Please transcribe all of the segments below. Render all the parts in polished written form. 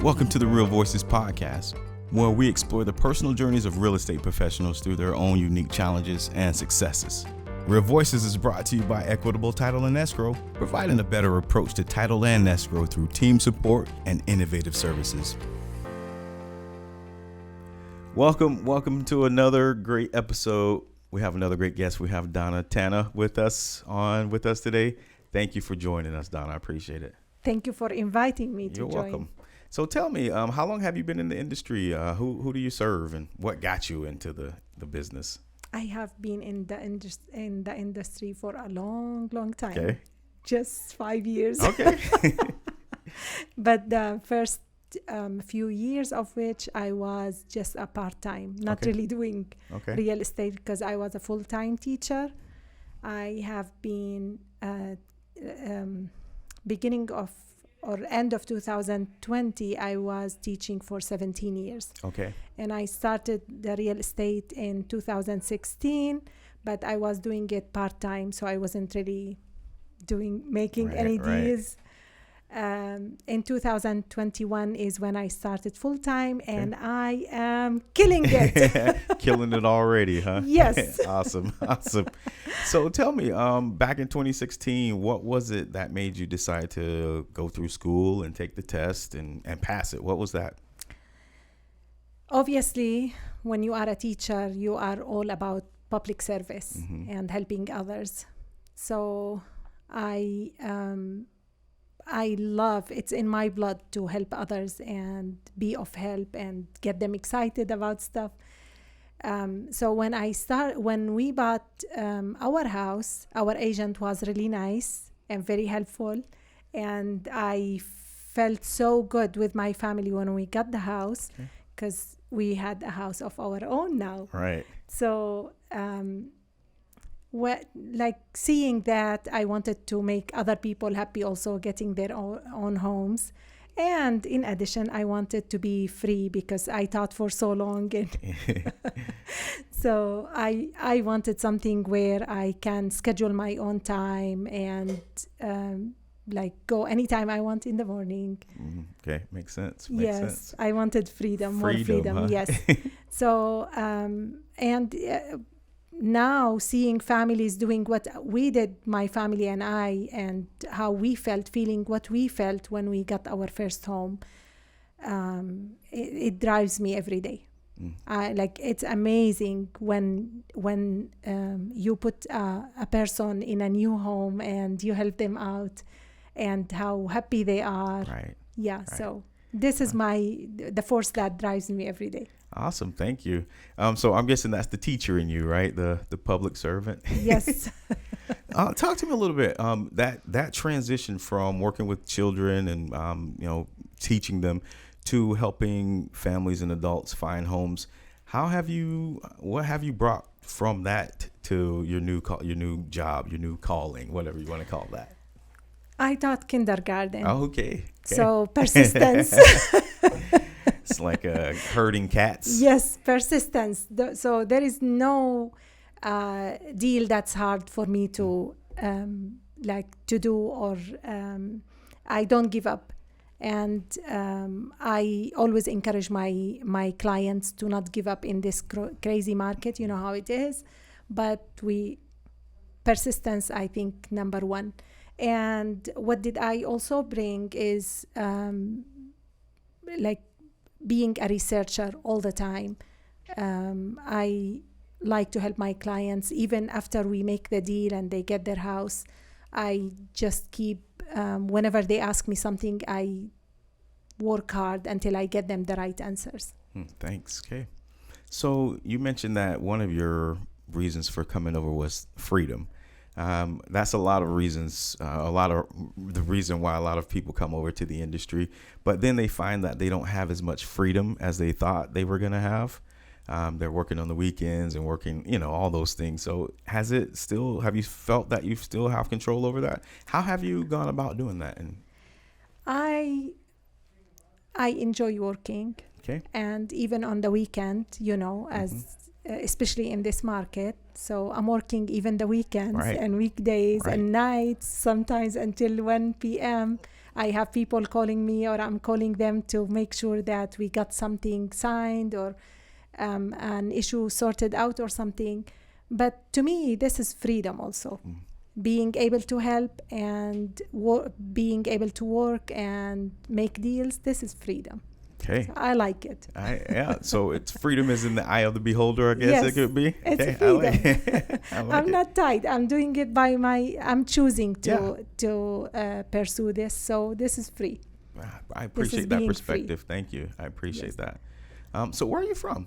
Welcome to the Real Voices podcast, where we explore the personal journeys of real estate professionals through their own unique challenges and successes. Real Voices is brought to you by Equitable Title and Escrow, providing a better approach to title and escrow through team support and innovative services. Welcome to another great episode. We have another great guest. We have Thana with us today. Thank you for joining us, Donna. I appreciate it. Thank you for inviting me to join. You're welcome. So tell me, how long have you been in the industry? Who do you serve, and what got you into the business? I have been in the industry for a long time. Okay. Just 5 years. Okay. But the first few years of which I was just a part-time, not really doing real estate, because I was a full-time teacher. I have been beginning of or end of 2020, I was teaching for 17 years. Okay. And I started the real estate in 2016, but I was doing it part-time, so I wasn't really making any deals. In 2021 is when I started full-time, and I am killing it. Killing it already, huh? Yes. Awesome. So tell me, back in 2016, what was it that made you decide to go through school and take the test and pass it? What was that? Obviously, when you are a teacher, you are all about public service and helping others. So I love, it's in my blood to help others and be of help and get them excited about stuff. So when we bought our house, our agent was really nice and very helpful. And I felt so good with my family when we got the house, because we had a house of our own now. Right. So, seeing that, I wanted to make other people happy, also getting their own homes. And in addition, I wanted to be free, because I taught for so long. And so I wanted something where I can schedule my own time and go anytime I want in the morning. Okay, makes sense. Yes, I wanted more freedom. Huh? Yes. So, now seeing families doing what we did, my family and I, and how we feeling what we felt when we got our first home, it drives me every day. It's amazing when you put a person in a new home and you help them out, and how happy they are. Right. Yeah. Right. So this is the force that drives me every day. Awesome. Thank you. So I'm guessing that's the teacher in you, right? The public servant. Yes. Talk to me a little bit. That transition from working with children and, teaching them to helping families and adults find homes. What have you brought from that to your new job, your new calling, whatever you want to call that? I taught kindergarten. Oh, okay. So persistence. It's like herding cats. Yes, persistence. So there is no deal that's hard for me to do, or I don't give up. And I always encourage my clients to not give up in this crazy market. You know how it is. But persistence, I think, number one. And what did I also bring is being a researcher all the time. I like to help my clients even after we make the deal and they get their house. I just keep, whenever they ask me something, I work hard until I get them the right answers. Thanks. Okay. So you mentioned that one of your reasons for coming over was freedom. That's a lot of reasons, the reason why a lot of people come over to the industry, but then they find that they don't have as much freedom as they thought they were going to have. They're working on the weekends and working, all those things. So have you felt that you still have control over that? How have you gone about doing that? And I enjoy working. Okay. And even on the weekend, especially in this market. So I'm working even the weekends and weekdays and nights, sometimes until 1 p.m. I have people calling me, or I'm calling them to make sure that we got something signed, or an issue sorted out or something. But to me, this is freedom also. Being able to help and being able to work and make deals, this is freedom. Okay. So I like it. So it's freedom is in the eye of the beholder, I guess. Yes, it could be. it's Okay, freedom. I'm it. not tied. I'm doing it I'm choosing to pursue this. So this is free. I appreciate that perspective. Thank you. I appreciate that. So where are you from?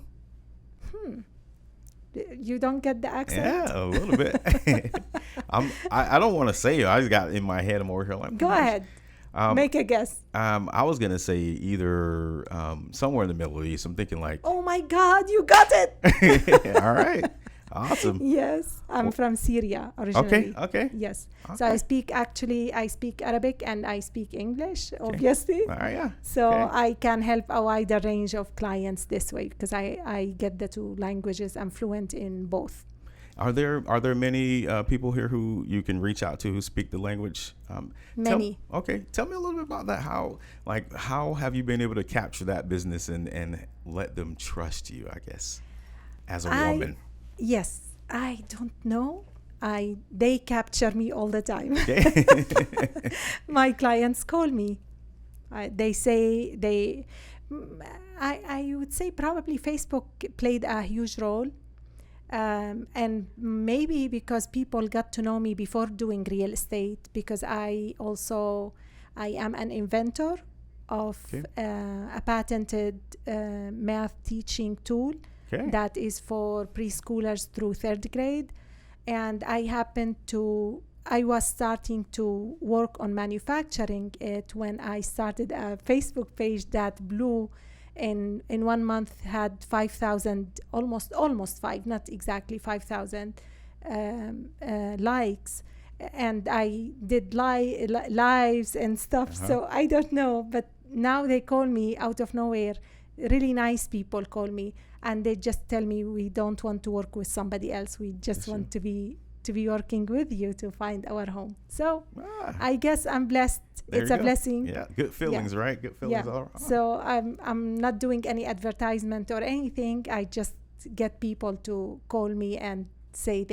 You don't get the accent? Yeah, a little bit. I don't want to say it. I just got in my head. I'm over here like, go ahead. Make a guess. I was gonna say either somewhere in the Middle East. I'm thinking like, oh my God, you got it! All right, awesome. Yes, I'm from Syria originally. Okay. Yes. Okay. So I speak Arabic and I speak English, obviously. All right, yeah. So I can help a wider range of clients this way because I get the two languages. I'm fluent in both. Are there many people here who you can reach out to who speak the language? Many. Tell me a little bit about that. How have you been able to capture that business and let them trust you, I guess, as a woman? Yes, I don't know. They capture me all the time. My clients call me. They say I would say probably Facebook played a huge role. And maybe because people got to know me before doing real estate, because I am an inventor of a patented math teaching tool that is for preschoolers through 3rd grade. And I was starting to work on manufacturing it when I started a Facebook page that blew. In 1 month had 5,000, almost 5, not exactly 5,000 likes, and I did lives and stuff. So I don't know, but now they call me out of nowhere. Really nice people call me, and they just tell me, we don't want to work with somebody else. We just want to be working with you to find our home. So I guess I'm blessed. It's a blessing. Yeah, good feelings, right? Good feelings all around. So I'm not doing any advertisement or anything. I just get people to call me and say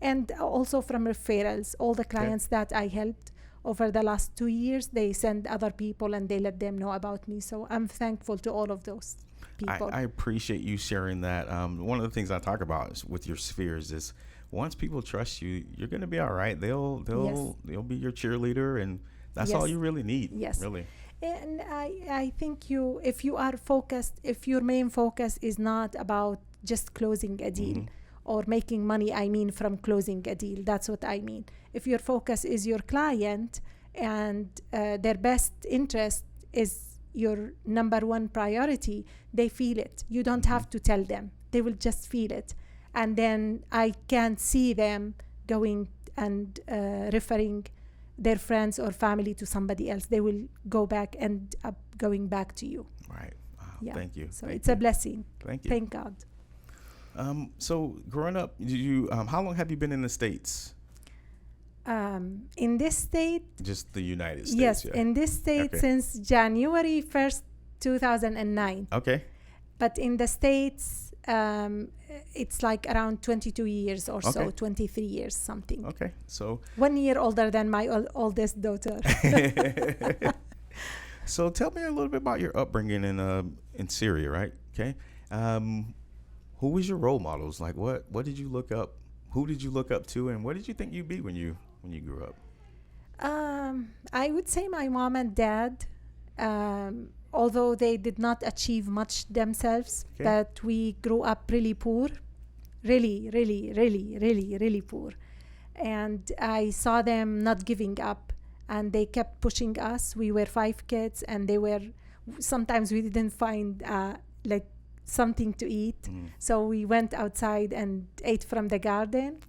and also from referrals. All the clients that I helped over the last 2 years, they send other people and they let them know about me. So I'm thankful to all of those people. I appreciate you sharing that. One of the things I talk about with your spheres is once people trust you, you're going to be all right. They'll be your cheerleader, and that's all you really need. Yes, really. And I think if you are focused, if your main focus is not about just closing a deal or making money, from closing a deal, that's what I mean. If your focus is your client and their best interest is your number one priority, they feel it. You don't have to tell them. They will just feel it. And then I can see them going and referring their friends or family to somebody else. They will go back and going back to you. Right. Wow. Thank you. So it's a blessing. Thank you. Thank God. So growing up, how long have you been in the States? In this state? Just the United States. Yes, in this state since January 1st, 2009. Okay. But in the States, it's like around 22 years or so, 23 years, something. Okay, so 1 year older than my oldest daughter. So tell me a little bit about your upbringing in Syria, right? Okay. Who was your role models? Like what did you look up? Who did you look up to, and what did you think you'd be when you grew up? I would say my mom and dad. Although they did not achieve much themselves, but we grew up really poor, really poor. And I saw them not giving up, and they kept pushing us. We were 5 kids, and sometimes we didn't find something to eat. So we went outside and ate from the garden.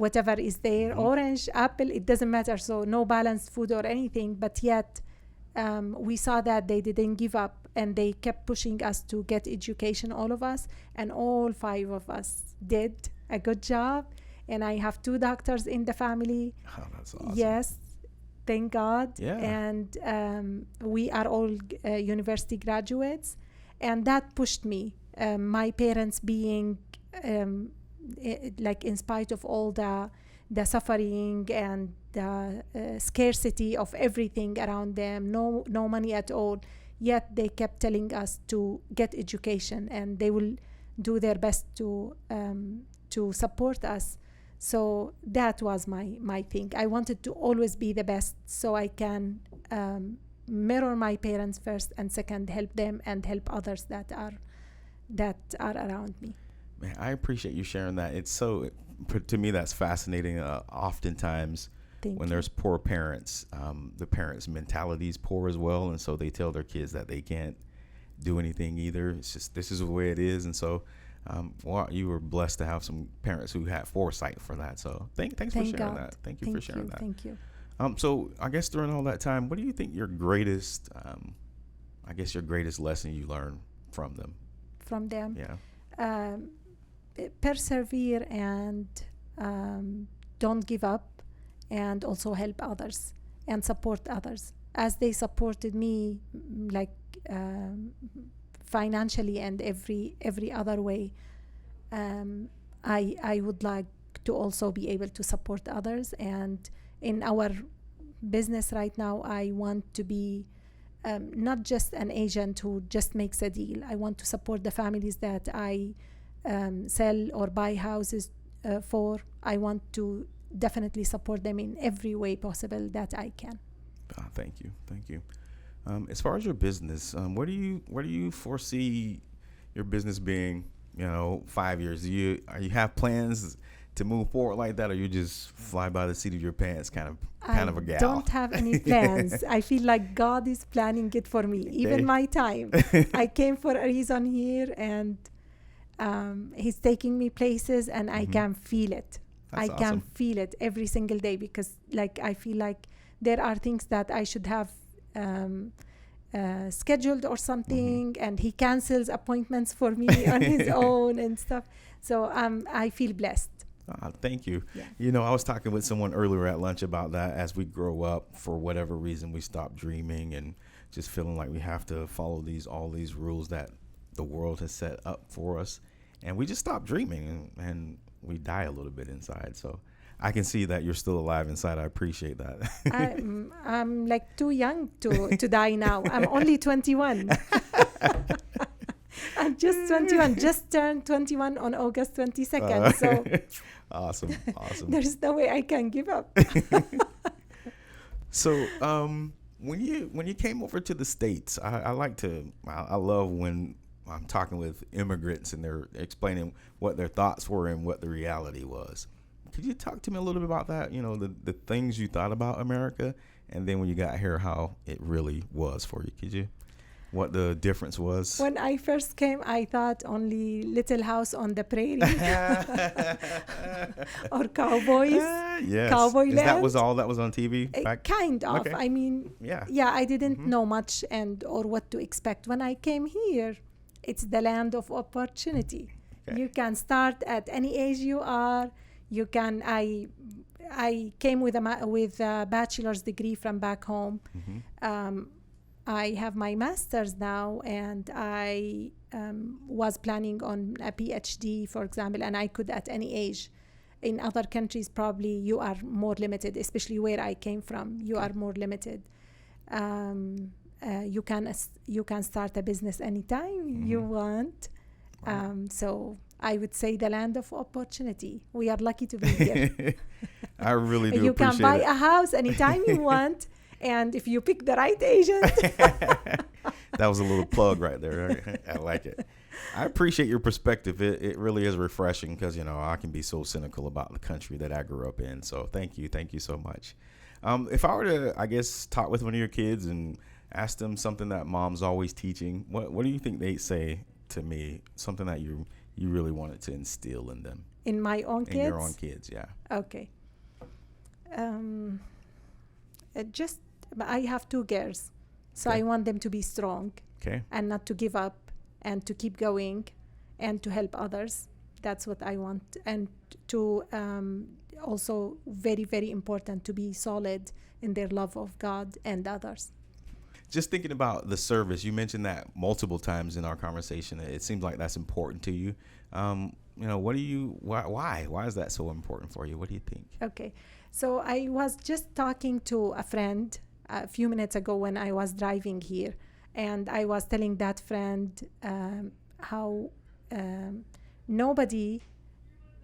Whatever is there, orange, apple, it doesn't matter. So no balanced food or anything, but yet we saw that they didn't give up, and they kept pushing us to get education, all of us, and all 5 of us did a good job. And I have 2 doctors in the family. Oh, that's awesome. Yes. thank God. Yeah. And we are all university graduates, and that pushed me. My parents being like, in spite of all the suffering and the scarcity of everything around them, no money at all, yet they kept telling us to get education, and they will do their best to support us. So that was my thing. I wanted to always be the best, so I can mirror my parents first, and second, help them and help others that are around me. Man, I appreciate you sharing that. It's so, to me, that's fascinating. Oftentimes, when there's poor parents, the parents' mentality is poor as well, and so they tell their kids that they can't do anything either. It's just, this is the way it is. And so well, you were blessed to have some parents who had foresight for that. So thanks for sharing God. that. Thank you for sharing that. Thank you. So I guess during all that time, what do you think your greatest lesson you learned from them? From them? Yeah. Persevere and don't give up, and also help others and support others as they supported me, like financially and every other way. I would like to also be able to support others, and in our business right now, I want to be not just an agent who just makes a deal. I want to support the families that I sell or buy houses for. I want to definitely support them in every way possible that I can. Thank you. As far as your business, where do you foresee your business being? 5 years. Do you have plans to move forward like that, or you just fly by the seat of your pants, kind of a gal? I don't have any plans. I feel like God is planning it for me, even my time. I came for a reason here, and He's taking me places, and I can feel it. That's I can awesome. feel it every single day, because I feel like there are things that I should have scheduled or something, and He cancels appointments for me on His own and stuff. So I feel blessed. Thank you. Yeah. I was talking with someone earlier at lunch about that. As we grow up, for whatever reason, we stop dreaming and just feeling like we have to follow all these rules that the world has set up for us, and we just stop dreaming, and we die a little bit inside. So I can see that you're still alive inside. I appreciate that. I'm like too young to die now. I'm only 21. I'm just 21. Just turned 21 on August 22nd. So Awesome. there's no way I can give up. So when you came over to the States, I love when I'm talking with immigrants and they're explaining what their thoughts were and what the reality was. Could you talk to me a little bit about that? The things you thought about America, and then when you got here, how it really was for you. Could you? What the difference was? When I first came, I thought only Little House on the Prairie or Cowboys. Yes. Cowboy Land. That was all that was on TV? Kind of. Okay. I mean, yeah, I didn't know much or what to expect. When I came here, it's the land of opportunity. Okay. You can start at any age you are. You can. I came with a bachelor's degree from back home. I have my master's now, and I was planning on a PhD, for example, and I could at any age. In other countries, probably you are more limited, especially where I came from. You are more limited. You can start a business anytime you want. So I would say the land of opportunity. We are lucky to be here. I really do. You appreciate can buy it. a house anytime you want. And if you pick the right agent. That was a little plug right there. I like it. I appreciate your perspective. It really is refreshing, because I can be so cynical about the country that I grew up in. So thank you so much. If I were to, I guess, talk with one of your kids and ask them something that mom's always teaching, what do you think they'd say to me? Something that you really wanted to instill in them. In my own kids? In your own kids, yeah. Okay. I have 2 girls, so Okay. I want them to be strong, Okay. and not to give up, and to keep going, and to help others. That's what I want. And to also, very, very important, to be solid in their love of God and others. Just thinking about the service, you mentioned that multiple times in our conversation. It seems like that's important to you. Why is that so important for you? What do you think? Okay. So I was just talking to a friend a few minutes ago when I was driving here, and I was telling that friend how nobody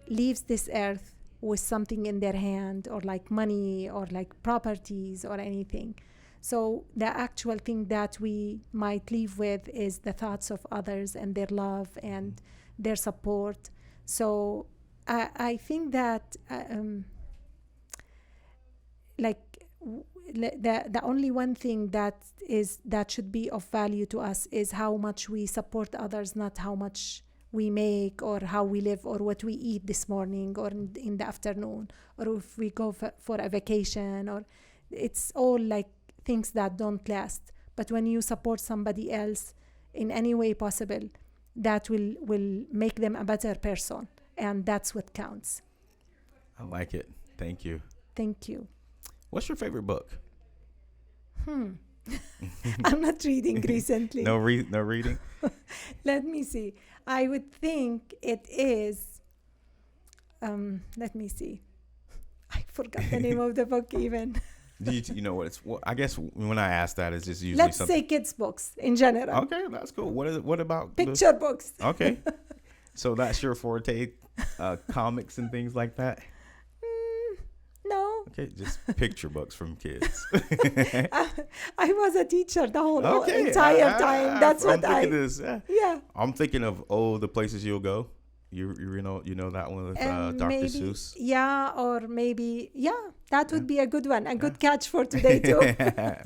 leaves this earth with something in their hand, or like money or like properties or anything. So the actual thing that we might leave with is the thoughts of others and their love and their support. So I think that the only one thing that should be of value to us is how much we support others, not how much we make or how we live or what we eat this morning or in the afternoon, or if we go for a vacation, or it's all like things that don't last. But when you support somebody else in any way possible, that will make them a better person, and that's what counts. I like it. Thank you. Thank you. What's your favorite book? I'm not reading recently. No reading? Let me see. I would think it is, let me see. I forgot the name of the book even. You know what it's? Well, I guess when I ask that, it's just usually Let's say kids books in general. Okay, that's cool. What is it? What about picture books? Okay, so that's your forte, comics and things like that. No. Okay, just picture books from kids. I was a teacher the whole entire time. That's what Yeah. I'm thinking of the places you'll go. You know that one with Dr. Seuss. Yeah, or maybe that would be a good one. A good catch for today too.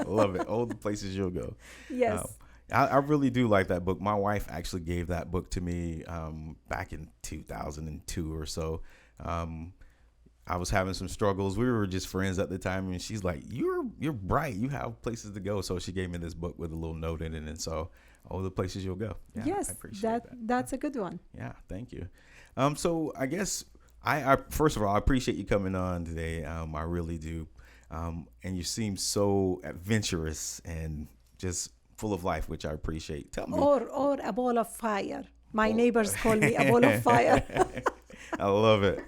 Love it. The places you'll go. Yes. I really do like that book. My wife actually gave that book to me back in 2002 or so. I was having some struggles. We were just friends at the time, and she's like, "You're bright. You have places to go." So she gave me this book with a little note in it, and so the places you'll go. Yeah, yes, I appreciate that. That's a good one. Yeah, thank you. So I guess I first of all, I appreciate you coming on today. I really do. And you seem so adventurous and just full of life, which I appreciate. Tell me. Or a ball of fire. My neighbors call me a ball of fire. I love it.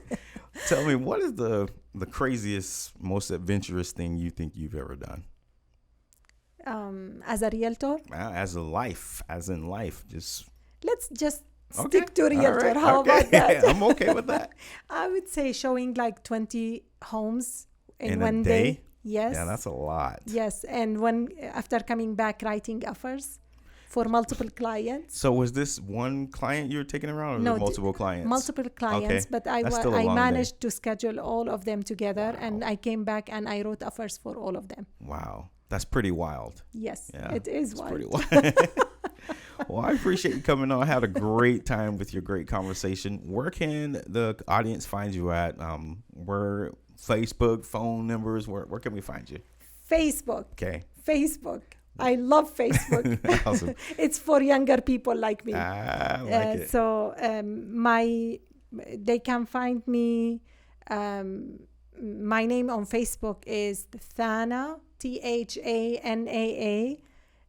Tell me, what is the craziest, most adventurous thing you think you've ever done? As a realtor? As in life. Let's just stick to realtor. Right. How about that? I'm okay with that. I would say showing like 20 homes in one a day. Yes. Yeah, that's a lot. Yes, and after coming back, writing offers for multiple clients. So was this one client you were taking around, or no, multiple clients? Multiple clients, but I managed to schedule all of them together. Wow. And I came back and I wrote offers for all of them. Wow, that's pretty wild. Yes, it is wild. Pretty wild. Well, I appreciate you coming on. I had a great time with your great conversation. Where can the audience find you at? Where Facebook, phone numbers? Where can we find you? Facebook. Okay. Facebook. I love Facebook. Awesome. It's for younger people like me. I like it. So they can find me. My name on Facebook is Thanaa, Thanaa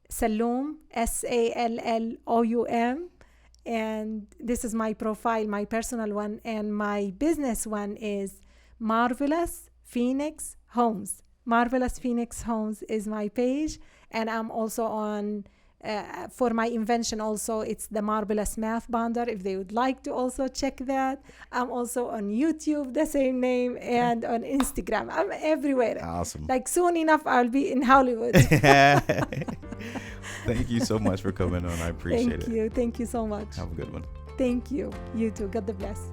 Salloum, Salloum, and this is my profile, my personal one, and my business one is Marvelous Phoenix Homes. Marvelous Phoenix Homes is my page, and I'm also on for my invention also, it's the Marvelous Math Bonder, if they would like to also check that. I'm also on YouTube, the same name, and on Instagram. I'm everywhere. Awesome. Like soon enough, I'll be in Hollywood. Thank you so much for coming on. I appreciate it. Thank you. Thank you so much. Have a good one. Thank you. You too. God bless.